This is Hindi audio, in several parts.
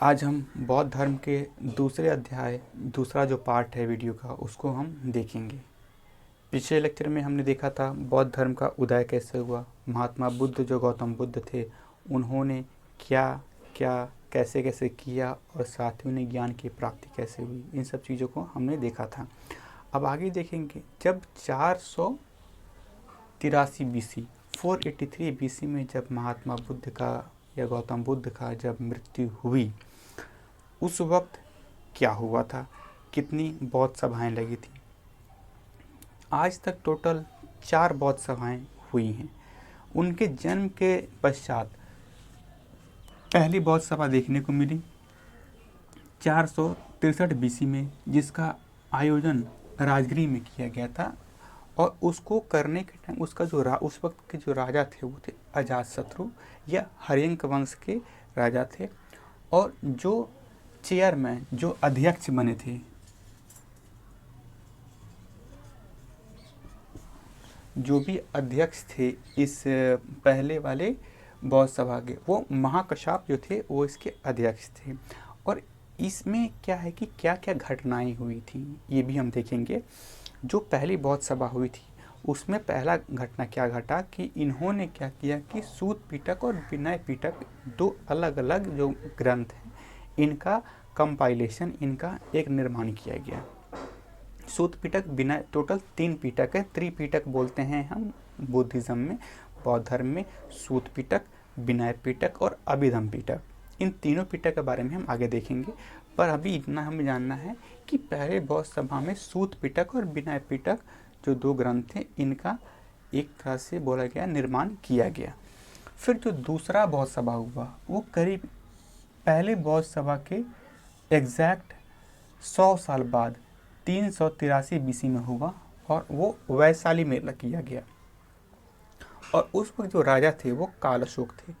आज हम बौद्ध धर्म के दूसरे अध्याय दूसरा जो पार्ट है वीडियो का उसको हम देखेंगे। पिछले लेक्चर में हमने देखा था बौद्ध धर्म का उदय कैसे हुआ, महात्मा बुद्ध जो गौतम बुद्ध थे उन्होंने क्या क्या कैसे कैसे किया और साथ ही उन्हें ज्ञान की प्राप्ति कैसे हुई, इन सब चीज़ों को हमने देखा था। अब आगे देखेंगे जब 483 BC 483 BC में जब महात्मा बुद्ध का या गौतम बुद्ध का जब मृत्यु हुई उस वक्त क्या हुआ था, कितनी बौद्ध सभाएं लगी थी। आज तक टोटल 4 बौद्ध सभाएं हुई हैं। उनके जन्म के पश्चात पहली बौद्ध सभा देखने को मिली 463 BC में, जिसका आयोजन राजगृह में किया गया था। और उसको करने के टाइम उसका जो उस वक्त के जो राजा थे वो थे अजातशत्रु या हर्यंक वंश के राजा थे। और जो चेयरमैन जो अध्यक्ष बने थे, जो भी अध्यक्ष थे इस पहले वाले बौद्ध सभा के, वो महाकश्यप जो थे वो इसके अध्यक्ष थे। और इसमें क्या है कि क्या क्या घटनाएं हुई थी ये भी हम देखेंगे। जो पहली बौद्ध सभा हुई थी उसमें पहला घटना क्या घटा कि इन्होंने क्या किया कि सूत पिटक और विनय पिटक, दो अलग अलग जो ग्रंथ हैं इनका कंपाइलेशन, इनका एक निर्माण किया गया। सूत पिटक विनय, टोटल 3 पिटक है। त्रिपिटक बोलते हैं हम बुद्धिज्म में, बौद्ध धर्म में सूत पिटक, विनय पिटक और अभिधम पिटक। इन तीनों पिटक के बारे में हम आगे देखेंगे, पर अभी इतना हमें जानना है कि पहले बौद्ध सभा में सूत पिटक और विनय पिटक जो 2 ग्रंथ थे इनका एक तरह से बोला गया निर्माण किया गया। फिर जो दूसरा बौद्ध सभा हुआ वो करीब पहले बौद्ध सभा के एग्जैक्ट 100 साल बाद 383 BC में हुआ और वो वैशाली में किया गया। और उस वक्त जो राजा थे वो काल अशोक थे।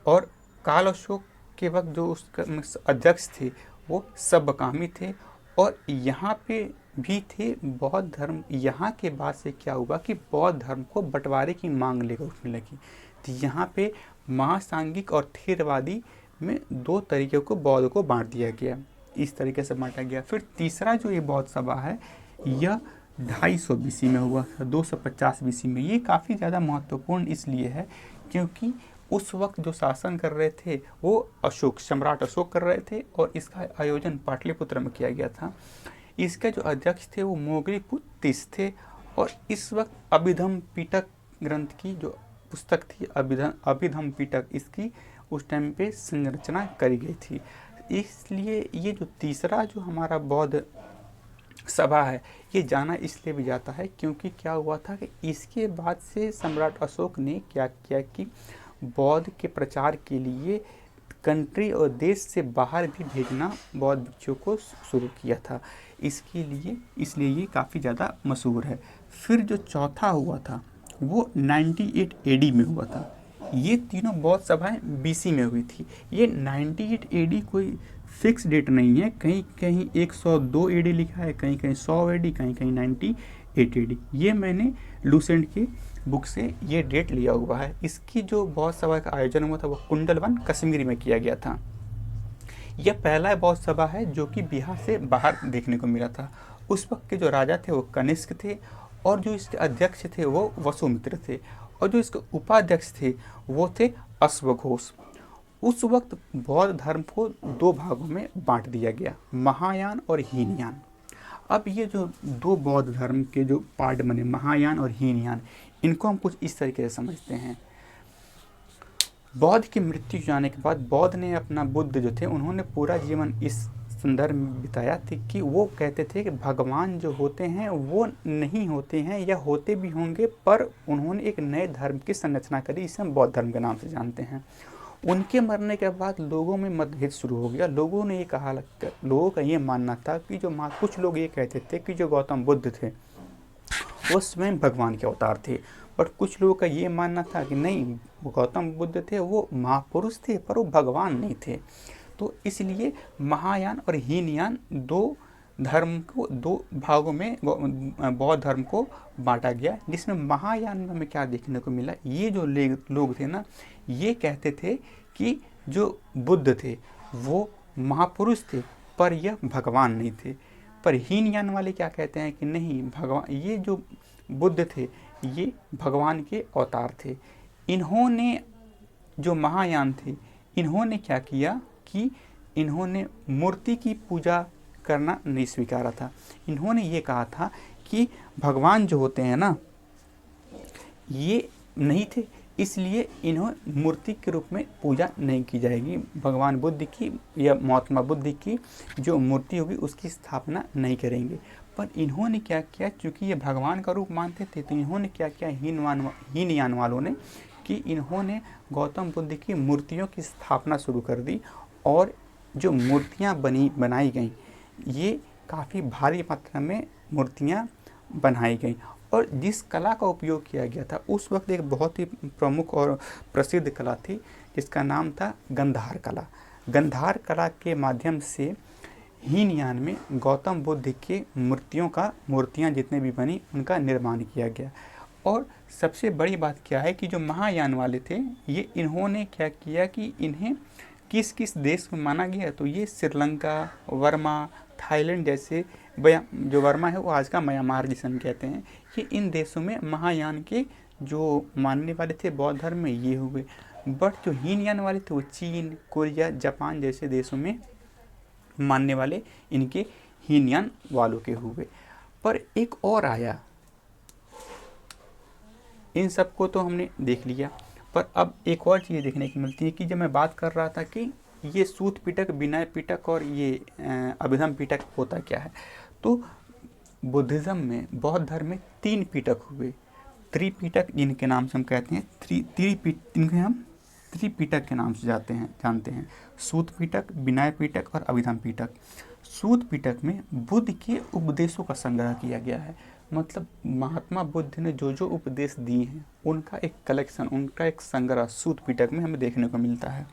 और काल अशोक के वक्त जो उसका अध्यक्ष थे वो सबकामी थे। और यहाँ पे भी थे बौद्ध धर्म। यहाँ के बाद से क्या हुआ कि बौद्ध धर्म को बंटवारे की मांग लेकर उठने लगी। तो यहाँ पे महासांगिक और थेरवादी में 2 तरीके को बौद्ध को बांट दिया गया, इस तरीके से बांटा गया। फिर तीसरा जो ये बौद्ध सभा है यह 250 BC में हुआ, 250 BC में। ये काफ़ी ज़्यादा महत्वपूर्ण इसलिए है क्योंकि उस वक्त जो शासन कर रहे थे वो अशोक, सम्राट अशोक कर रहे थे और इसका आयोजन पाटलिपुत्र में किया गया था। इसके जो अध्यक्ष थे वो मोगरीपुत्र तीस थे। और इस वक्त अभिधम पिटक ग्रंथ की जो पुस्तक थी अभिधम पिटक, इसकी उस टाइम पे संरचना करी गई थी। इसलिए ये जो तीसरा जो हमारा बौद्ध सभा है ये जाना इसलिए भी जाता है क्योंकि क्या हुआ था कि इसके बाद से सम्राट अशोक ने क्या किया कि बौद्ध के प्रचार के लिए कंट्री और देश से बाहर भी भेजना बौद्ध भिक्षुओं को शुरू किया था। इसलिए ये काफ़ी ज़्यादा मशहूर है। फिर जो चौथा हुआ था वो 98 AD में हुआ था। ये तीनों बौद्ध सभाएं BC में हुई थी। ये 98 AD कोई फिक्स डेट नहीं है, कहीं कहीं 102 AD लिखा है, कहीं कहीं 100 AD, कहीं कहीं 98 AD। ये मैंने लूसेंट की बुक से ये डेट लिया हुआ है। इसकी जो बौद्ध सभा का आयोजन हुआ था वो कुंडलवन कश्मीर में किया गया था। यह पहला बौद्ध सभा है जो कि बिहार से बाहर देखने को मिला था। उस वक्त के जो राजा थे वो कनिष्क थे और जो इसके अध्यक्ष थे वो वसुमित्र थे और जो इसके उपाध्यक्ष थे वो थे अश्वघोष। उस वक्त बौद्ध धर्म को 2 भागों में बांट दिया गया, महायान और हीनयान। अब ये जो 2 बौद्ध धर्म के जो पार्ट बने, महायान और हीनयान, इनको हम कुछ इस तरीके से समझते हैं। बौद्ध की मृत्यु जाने के बाद बौद्ध ने अपना, बुद्ध जो थे उन्होंने पूरा जीवन इस संदर्भ में बिताया था कि वो कहते थे कि भगवान जो होते हैं वो नहीं होते हैं या होते भी होंगे, पर उन्होंने एक नए धर्म की संरचना करी, इसे हम बौद्ध धर्म के नाम से जानते हैं। उनके मरने के बाद लोगों में मतभेद शुरू हो गया। लोगों ने ये कहा, लोगों का ये मानना था कि कुछ लोग ये कहते थे कि जो गौतम बुद्ध थे वो स्वयं भगवान के अवतार थे, बट कुछ लोगों का ये मानना था कि नहीं, गौतम बुद्ध थे वो महापुरुष थे पर वो भगवान नहीं थे। तो इसलिए महायान और हीनयान 2 धर्म को 2 भागों में बौद्ध धर्म को बांटा गया, जिसमें महायान में हमें क्या देखने को मिला, ये जो लोग थे ना, ये कहते थे कि जो बुद्ध थे वो महापुरुष थे पर यह भगवान नहीं थे। पर हीनयान वाले क्या कहते हैं कि नहीं, भगवान, ये जो बुद्ध थे ये भगवान के अवतार थे। इन्होंने जो महायान थे इन्होंने क्या किया कि इन्होंने मूर्ति की पूजा करना नहीं स्वीकारा था। इन्होंने ये कहा था कि भगवान जो होते हैं ना ये नहीं थे, इसलिए इन्हों मूर्ति के रूप में पूजा नहीं की जाएगी। भगवान बुद्ध की या महात्मा बुद्ध की जो मूर्ति होगी उसकी स्थापना नहीं करेंगे। पर इन्होंने क्या किया, चूँकि ये भगवान का रूप मानते थे तो इन्होंने क्या किया, हीनयान वालों ने, कि इन्होंने गौतम बुद्ध की मूर्तियों की स्थापना शुरू कर दी। और जो मूर्तियाँ बनाई गई ये काफ़ी भारी मात्रा में मूर्तियाँ बनाई गई। और जिस कला का उपयोग किया गया था उस वक्त एक बहुत ही प्रमुख और प्रसिद्ध कला थी जिसका नाम था गंधार कला। गंधार कला के माध्यम से हीनयान में गौतम बुद्ध के मूर्तियाँ जितने भी बनी उनका निर्माण किया गया। और सबसे बड़ी बात क्या है कि जो महायान वाले थे ये इन्होंने क्या किया कि इन्हें किस किस देश में माना गया, तो ये श्रीलंका, वर्मा, थाईलैंड जैसे, जो वर्मा है वो आज का म्यांमार जिसे हम कहते हैं, ये इन देशों में महायान के जो मानने वाले थे बौद्ध धर्म में ये हुए। बट जो हीनयान वाले थे वो चीन, कोरिया, जापान जैसे देशों में मानने वाले इनके हीनयान वालों के हुए। पर एक और आया, इन सबको तो हमने देख लिया, पर अब एक और चीज़ देखने को मिलती है कि जब मैं बात कर रहा था कि ये सूत पिटक, विनय पिटक और ये अभिधम पिटक होता क्या है, तो बुद्धिज़्म में, बौद्ध धर्म में 3 पिटक हुए। त्रिपिटक जिनके नाम से हम कहते हैं, इनके हम त्रिपिटक के नाम से जानते हैं। सूत पिटक, विनय पिटक और अभिधम पिटक। सूत पिटक में बुद्ध के उपदेशों का संग्रह किया गया है। मतलब महात्मा बुद्ध ने जो जो उपदेश दिए हैं उनका एक कलेक्शन, उनका एक संग्रह सूत पिटक में हमें देखने को मिलता है।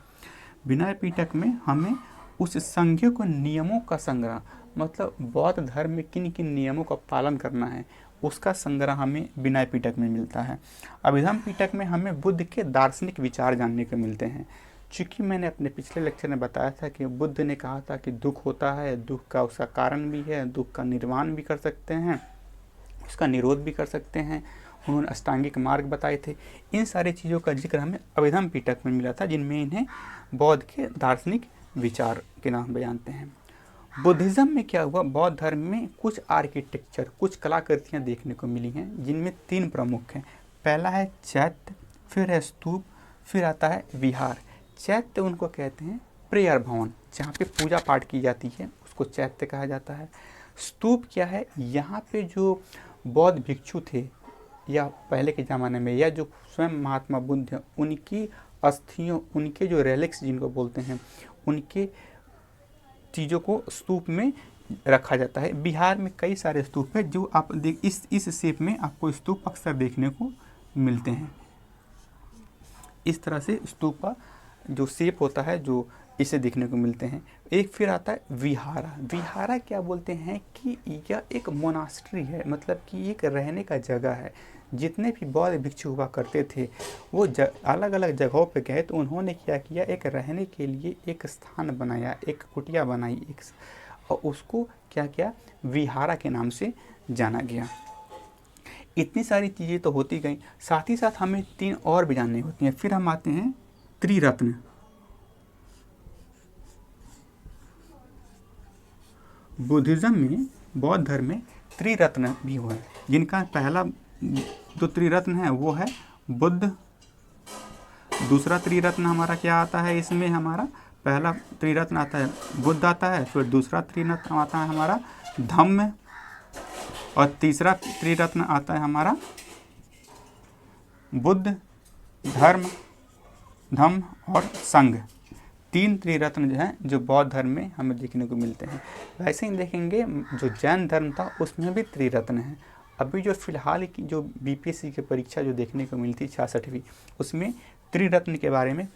विनय पिटक में हमें उस संज्ञों नियमों का संग्रह, मतलब बौद्ध धर्म में किन किन नियमों का पालन करना है उसका संग्रह हमें विनय पिटक में मिलता है। अभिधम पिटक में हमें बुद्ध के दार्शनिक विचार जानने को मिलते हैं। चूँकि मैंने अपने पिछले लेक्चर में बताया था कि बुद्ध ने कहा था कि दुख होता है, दुख का उसका कारण भी है, दुख का निर्माण भी कर सकते हैं, उसका निरोध भी कर सकते हैं। उन्होंने अष्टांगिक मार्ग बताए थे। इन सारी चीज़ों का जिक्र हमें अभिधम पिटक में मिला था, जिनमें इन्हें बौद्ध के दार्शनिक विचार के नाम पे जानते हैं। बुद्धिज़्म में क्या हुआ, बौद्ध धर्म में कुछ आर्किटेक्चर, कुछ कलाकृतियाँ देखने को मिली हैं, जिनमें 3 प्रमुख हैं। पहला है चैत्य, फिर है स्तूप, फिर आता है विहार। चैत्य उनको कहते हैं प्रेयर भवन, जहाँ पे पूजा पाठ की जाती है उसको चैत्य कहा जाता है। स्तूप क्या है, यहाँ पे जो बौद्ध भिक्षु थे या पहले के ज़माने में, या जो स्वयं महात्मा बुद्ध हैं, उनकी अस्थियों, उनके जो रेलिक्स जिनको बोलते हैं, उनके चीज़ों को स्तूप में रखा जाता है। बिहार में कई सारे स्तूप हैं जो आप इस शेप में आपको स्तूप अक्सर देखने को मिलते हैं। इस तरह से स्तूप का जो शेप होता है जो इसे देखने को मिलते हैं। एक फिर आता है विहारा। विहारा क्या बोलते हैं कि यह एक मोनास्ट्री है, मतलब कि एक रहने का जगह है। जितने भी बौद्ध भिक्षु हुआ करते थे वो अलग अलग जगहों पे गए तो उन्होंने क्या किया, एक रहने के लिए एक स्थान बनाया, एक कुटिया बनाई, और उसको क्या किया, विहारा के नाम से जाना गया। इतनी सारी चीज़ें तो होती गई, साथ ही साथ हमें 3 और भी जाननी होती हैं। फिर हम आते हैं त्रिरत्न। बुद्धिज़्म में, बौद्ध धर्म में त्रिरत्न भी हुआ है, जिनका पहला जो त्रिरत्न है वो है बुद्ध। दूसरा त्रिरत्न हमारा क्या आता है, इसमें हमारा पहला त्रिरत्न आता है बुद्ध आता है, फिर दूसरा त्रिरत्न आता है हमारा धम्म, और तीसरा त्रिरत्न आता है हमारा बुद्ध, धम्म और संघ। 3 त्रिरत्न जो हैं जो बौद्ध धर्म में हमें देखने को मिलते हैं। वैसे ही देखेंगे जो जैन धर्म था उसमें भी त्रिरत्न हैं। अभी जो फिलहाल की जो बीपीएससी की परीक्षा जो देखने को मिली थी 66वीं, उसमें त्रिरत्न के बारे में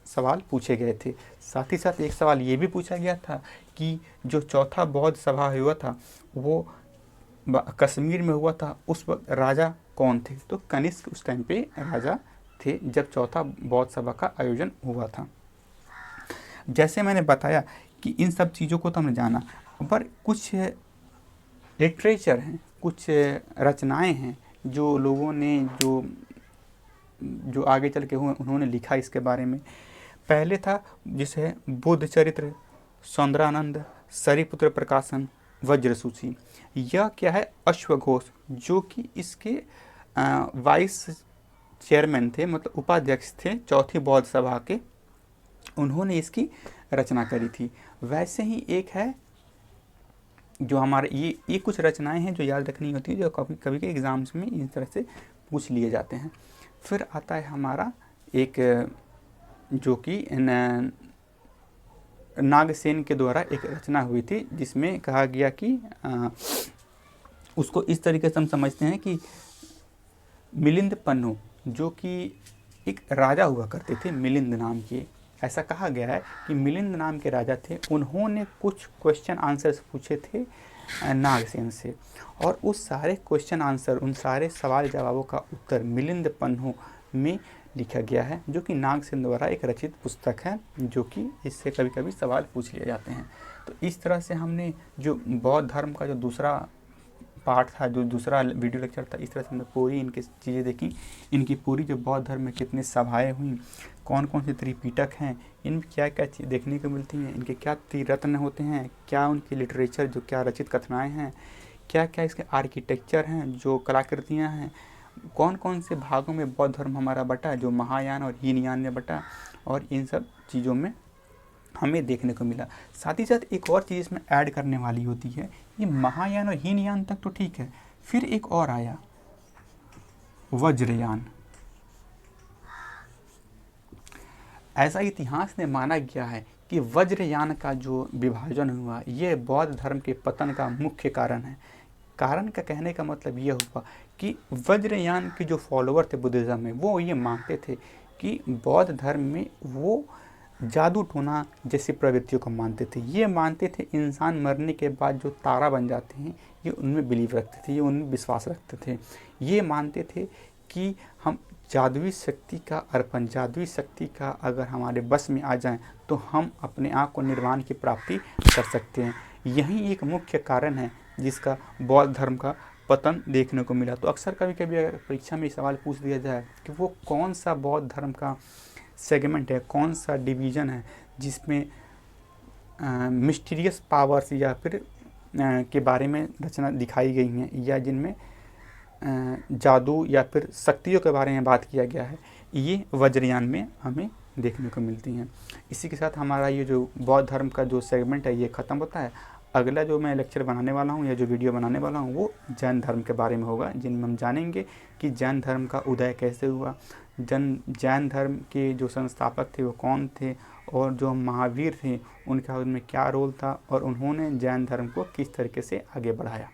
सवाल पूछे गए थे। साथ ही साथ एक सवाल ये भी पूछा गया था कि जो चौथा बौद्ध सभा हुआ था वो कश्मीर में हुआ था, उस वक्त राजा कौन थे, तो कनिष्क उस टाइम पे राजा थे जब चौथा बौद्ध सभा का आयोजन हुआ था। जैसे मैंने बताया कि इन सब चीज़ों को तो हमने जाना, पर कुछ लिटरेचर हैं, कुछ रचनाएं हैं जो लोगों ने जो जो आगे चल के उन्होंने लिखा इसके बारे में। पहले था जिसे बुद्ध चरित्र, सौंदरानंद, सरिपुत्र प्रकाशन, वज्रसूची। यह क्या है, अश्वघोष, जो कि इसके वाइस चेयरमैन थे, मतलब उपाध्यक्ष थे चौथी बौद्ध सभा के, उन्होंने इसकी रचना करी थी। वैसे ही एक है जो हमारे ये कुछ रचनाएं हैं जो याद रखनी होती है, जो कभी कभी के एग्ज़ाम्स में इस तरह से पूछ लिए जाते हैं। फिर आता है हमारा एक जो कि नागसेन के द्वारा एक रचना हुई थी, जिसमें कहा गया कि उसको इस तरीके से हम समझते हैं कि मिलिंद पन्नू, जो कि एक राजा हुआ करते थे मिलिंद नाम के, ऐसा कहा गया है कि मिलिंद नाम के राजा थे, उन्होंने कुछ क्वेश्चन आंसर्स पूछे थे नागसेन से, और उस सारे क्वेश्चन आंसर, उन सारे सवाल जवाबों का उत्तर मिलिंद पन्नू में लिखा गया है, जो कि नागसेन द्वारा एक रचित पुस्तक है, जो कि इससे कभी कभी सवाल पूछ लिए जाते हैं। तो इस तरह से हमने जो बौद्ध धर्म का जो दूसरा पार्ट था, जो दूसरा वीडियो लेक्चर था, इस तरह से हमने पूरी इनकी चीज़ें देखी, इनकी पूरी जो बौद्ध धर्म में कितनी सभाएं हुई, कौन कौन से त्रिपिटक हैं, इनमें क्या क्या चीज़ देखने को मिलती हैं, इनके क्या त्रिरत्न होते हैं, क्या उनके लिटरेचर जो क्या रचित कथनाएँ हैं, क्या क्या इसके आर्किटेक्चर हैं, जो कलाकृतियाँ हैं, कौन कौन से भागों में बौद्ध धर्म हमारा बटा, जो महायान और हीनयान में बटा, और इन सब चीज़ों में हमें देखने को मिला। साथ ही साथ एक और चीज़ इसमें ऐड करने वाली होती है, ये महायान और हीनयान तक तो ठीक है, फिर एक और आया वज्रयान। ऐसा इतिहास में माना गया है कि वज्रयान का जो विभाजन हुआ, ये बौद्ध धर्म के पतन का मुख्य कारण है। कारण का कहने का मतलब यह हुआ कि वज्रयान के जो फॉलोअर थे बुद्धिज़्म में, वो ये मानते थे कि बौद्ध धर्म में वो जादू टोना जैसी प्रवृत्तियों को मानते थे। ये मानते थे इंसान मरने के बाद जो तारा बन जाते हैं, ये उनमें बिलीव रखते थे, ये उनमें विश्वास रखते थे। ये मानते थे कि हम जादुई शक्ति का अर्पण, जादुई शक्ति का अगर हमारे बस में आ जाएं तो हम अपने आप को निर्वाण की प्राप्ति कर सकते हैं। यही एक मुख्य कारण है जिसका बौद्ध धर्म का पतन देखने को मिला। तो अक्सर कभी कभी अगर परीक्षा में सवाल पूछ दिया जाए कि वो कौन सा बौद्ध धर्म का सेगमेंट है, कौन सा डिवीज़न है जिसमें मिस्टीरियस पावर्स या फिर के बारे में रचना दिखाई गई हैं, या जिनमें जादू या फिर शक्तियों के बारे में बात किया गया है, ये वज्रयान में हमें देखने को मिलती हैं। इसी के साथ हमारा ये जो बौद्ध धर्म का जो सेगमेंट है ये ख़त्म होता है। अगला जो मैं लेक्चर बनाने वाला हूँ या जो वीडियो बनाने वाला हूँ वो जैन धर्म के बारे में होगा, जिनमें हम जानेंगे कि जैन धर्म का उदय कैसे हुआ, जैन धर्म के जो संस्थापक थे वो कौन थे, और जो महावीर थे उनका उनमें क्या रोल था, और उन्होंने जैन धर्म को किस तरीके से आगे बढ़ाया।